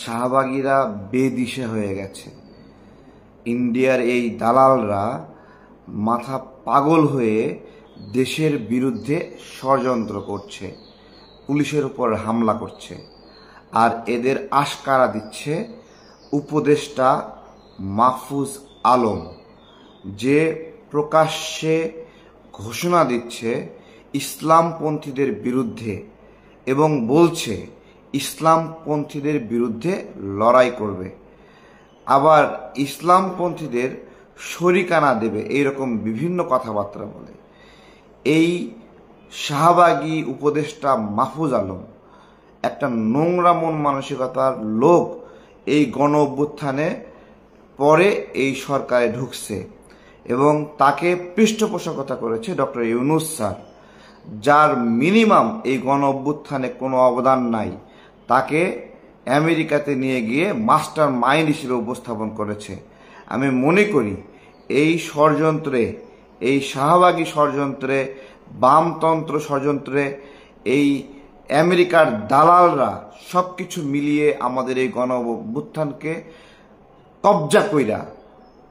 শাহবাগীরা বেদিশে হয়ে গেছে। ইন্ডিয়ার এই দালালরা মাথা পাগল হয়ে দেশের বিরুদ্ধে ষড়যন্ত্র করছে, পুলিশের উপর হামলা করছে, আর এদের আশকারা দিচ্ছে উপদেষ্টা মাহফুজ আলম, যে প্রকাশ্যে ঘোষণা দিচ্ছে ইসলামপন্থীদের বিরুদ্ধে এবং বলছে ইসলামপন্থীদের বিরুদ্ধে লড়াই করবে, আবার ইসলামপন্থীদের শরিকানা দেবে, এইরকম বিভিন্ন কথাবার্তা বলে। এই শাহবাগী উপদেষ্টা মাহফুজ আলম একটা নোংরা মন মানসিকতার লোক। এই গণ অভ্যুত্থানে পরে এই সরকারে ঢুকছে এবং তাকে পৃষ্ঠপোষকতা করেছে ডক্টর ইউনূস স্যার, যার মিনিমাম এই গণ অভ্যুত্থানে কোনো অবদান নাই। তাকে আমেরিকাতে নিয়ে গিয়ে মাস্টার মাইন্ড হিসেবে উপস্থাপন করেছে। আমি মনে করি এই ষড়যন্ত্রে, এই শাহবাগী ষড়যন্ত্রে, বামতন্ত্র ষড়যন্ত্রে এই আমেরিকার দালালরা সবকিছু মিলিয়ে আমাদের এই গণ অভ্যুত্থানকে কবজা কইরা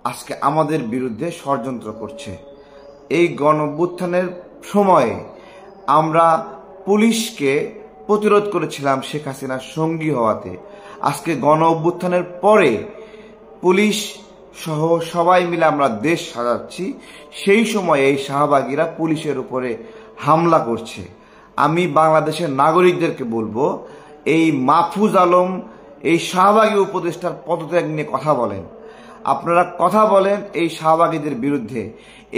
আজকে আমাদের বিরুদ্ধে ষড়যন্ত্র করছে। এই গণ অভ্যুত্থানের সময়ে আমরা পুলিশকে প্রতিরোধ করেছিলাম শেখ হাসিনার সঙ্গী হওয়াতে। আজকে গণ অভ্যুত্থানের পরে পুলিশ সহ সবাই মিলে আমরা দেশ সাজাচ্ছি, সেই সময় এই শাহবাগীরা পুলিশের উপরে হামলা করছে। আমি বাংলাদেশের নাগরিকদেরকে বলবো, এই মাহফুজ আলম, এই শাহবাগী উপদেষ্টার পদত্যাগ নিয়ে কথা বলেন। আপনারা কথা বলেন এই শাহবাগীদের বিরুদ্ধে।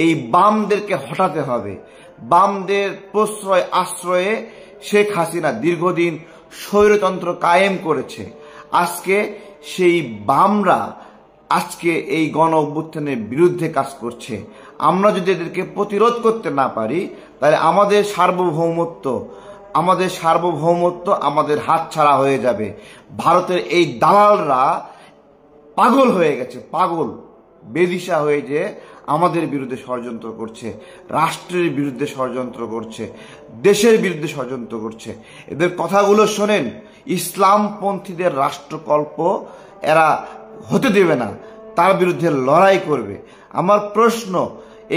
এই বামদেরকে হটাতে হবে। বামদের প্রশ্রয় আশ্রয়ে শেখ হাসিনা দীর্ঘদিন স্বৈরতন্ত্র কায়েম করেছে। আজকে সেই বামরা আজকে এই গণ অভ্যুত্থানের বিরুদ্ধে কাজ করছে। আমরা যদি এদেরকে প্রতিরোধ করতে না পারি, তাহলে আমাদের সার্বভৌমত্ব আমাদের হাতছাড়া হয়ে যাবে। ভারতের এই দালালরা পাগল হয়ে গেছে, পাগল বেদিশা হয়ে যে আমাদের বিরুদ্ধে ষড়যন্ত্র করছে, রাষ্ট্রের বিরুদ্ধে ষড়যন্ত্র করছে, দেশের বিরুদ্ধে ষড়যন্ত্র করছে। এদের কথাগুলো শোনেন। ইসলামপন্থীদের রাষ্ট্রকল্প এরা হতে দেবে না, তার বিরুদ্ধে লড়াই করবে। আমার প্রশ্ন,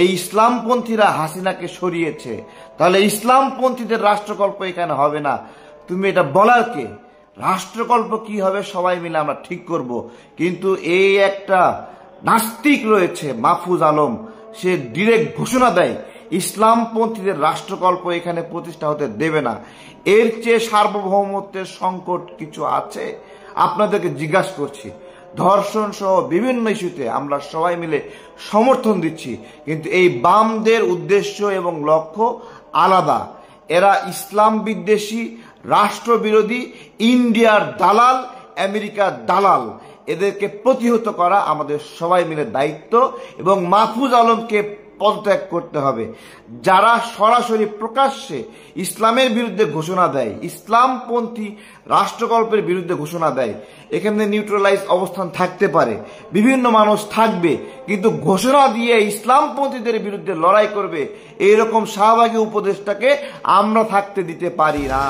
এই ইসলামপন্থীরা হাসিনাকে সরিয়েছে, তাহলে ইসলামপন্থীদের রাষ্ট্রকল্প এখানে হবে না, তুমি এটা বলার কে? রাষ্ট্রকল্প কি হবে সবাই মিলে আমরা ঠিক করব। কিন্তু এই একটা নাস্তিক রয়েছে মাহফুজ আলম, সে ডিরেক্ট ঘোষণা দেয় ইসলামপন্থীদের রাষ্ট্রকল্প এখানে প্রতিষ্ঠা হতে দেবে না। এর চেয়ে সার্বভৌমত্বের সংকট কিছু আছে? আপনাদেরকে জিজ্ঞাসা করছি। ধর্ষণ সহ বিভিন্ন ইস্যুতে আমরা সবাই মিলে সমর্থন দিচ্ছি, কিন্তু এই বামদের উদ্দেশ্য এবং লক্ষ্য আলাদা। এরা ইসলাম বিদ্বেষী, রাষ্ট্রবিরোধী, ইন্ডিয়ার দালাল, আমেরিকার দালাল। এদেরকে প্রতিহত করা আমাদের সবাই মিলে দায়িত্ব এবং মাহফুজ আলমকে পদত্যাগ করতে হবে। যারা সরাসরি প্রকাশ্যে ইসলামের বিরুদ্ধে ঘোষণা দেয়, ইসলামপন্থী রাষ্ট্রকল্পের বিরুদ্ধে ঘোষণা দেয়, এখানে নিউট্রালাইজ অবস্থান থাকতে পারে, বিভিন্ন মানুষ থাকবে, কিন্তু ঘোষণা দিয়ে ইসলামপন্থীদের বিরুদ্ধে লড়াই করবে, এইরকম শাহবাগী উপদেষ্টাকে আমরা থাকতে দিতে পারি না।